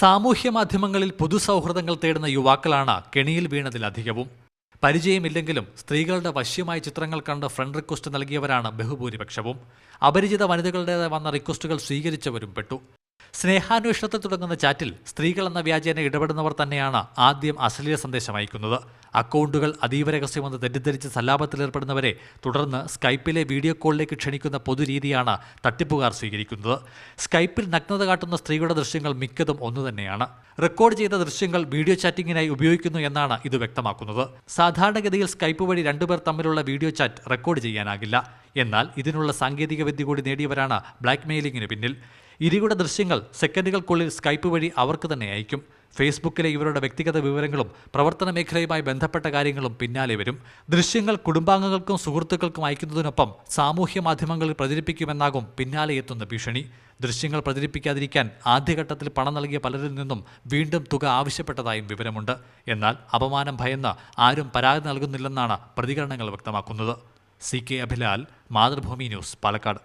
സാമൂഹ്യമാധ്യമങ്ങളിൽ പൊതുസൗഹൃദങ്ങൾ തേടുന്ന യുവാക്കളാണ് കെണിയിൽ വീണതിലധികവും. പരിചയമില്ലെങ്കിലും സ്ത്രീകളുടെ വശ്യമായ ചിത്രങ്ങൾ കണ്ട് ഫ്രണ്ട് റിക്വസ്റ്റ് നൽകിയവരാണ് ബഹുഭൂരിപക്ഷവും. അപരിചിത വനിതകളുടേതായി വന്ന റിക്വസ്റ്റുകൾ സ്വീകരിച്ചവരും പെട്ടു. സ്നേഹാന്വേഷണത്തിൽ തുടങ്ങുന്ന ചാറ്റിൽ സ്ത്രീകൾ എന്ന വ്യാജേന ഇടപെടുന്നവർ തന്നെയാണ് ആദ്യം അശ്ലീല സന്ദേശം അയക്കുന്നത്. അക്കൗണ്ടുകൾ അതീവ രഹസ്യമെന്ന് തെറ്റിദ്ധരിച്ച് സല്ലാപത്തിലേർപ്പെടുന്നവരെ തുടർന്ന് സ്കൈപ്പിലെ വീഡിയോ കോളിലേക്ക് ക്ഷണിക്കുന്ന പൊതുരീതിയാണ് തട്ടിപ്പുകാർ സ്വീകരിക്കുന്നത്. സ്കൈപ്പിൽ നഗ്നത കാട്ടുന്ന സ്ത്രീകളുടെ ദൃശ്യങ്ങൾ മിക്കതും ഒന്നുതന്നെയാണ്. റെക്കോർഡ് ചെയ്ത ദൃശ്യങ്ങൾ വീഡിയോ ചാറ്റിങ്ങിനായി ഉപയോഗിക്കുന്നു എന്നാണ് ഇത് വ്യക്തമാക്കുന്നത്. സാധാരണഗതിയിൽ സ്കൈപ്പ് വഴി രണ്ടുപേർ തമ്മിലുള്ള വീഡിയോ ചാറ്റ് റെക്കോർഡ് ചെയ്യാനാകില്ല. എന്നാൽ ഇതിനുള്ള സാങ്കേതിക വിദ്യ കൂടി നേടിയവരാണ് ബ്ലാക്ക് മെയിലിംഗിന് പിന്നിൽ. ഇരയുടെ ദൃശ്യങ്ങൾ സെക്കൻഡുകൾക്കുള്ളിൽ സ്കൈപ്പ് വഴി അവർക്ക് തന്നെ അയക്കും. ഫേസ്ബുക്കിലെ ഇവരുടെ വ്യക്തിഗത വിവരങ്ങളും പ്രവർത്തന മേഖലയുമായി ബന്ധപ്പെട്ട കാര്യങ്ങളും പിന്നാലെ വരും. ദൃശ്യങ്ങൾ കുടുംബാംഗങ്ങൾക്കും സുഹൃത്തുക്കൾക്കും അയക്കുന്നതിനൊപ്പം സാമൂഹ്യ മാധ്യമങ്ങളിൽ പ്രചരിപ്പിക്കുമെന്നാകും പിന്നാലെ എത്തുന്ന ഭീഷണി. ദൃശ്യങ്ങൾ പ്രചരിപ്പിക്കാതിരിക്കാൻ ആദ്യഘട്ടത്തിൽ പണം നൽകിയ പലരിൽ നിന്നും വീണ്ടും തുക ആവശ്യപ്പെട്ടതായും വിവരമുണ്ട്. എന്നാൽ അപമാനം ഭയന്ന് ആരും പരാതി നൽകുന്നില്ലെന്നാണ് പ്രതികരണങ്ങൾ വ്യക്തമാക്കുന്നത്. CK Abhilal, Mathrubhumi news, Palakkad.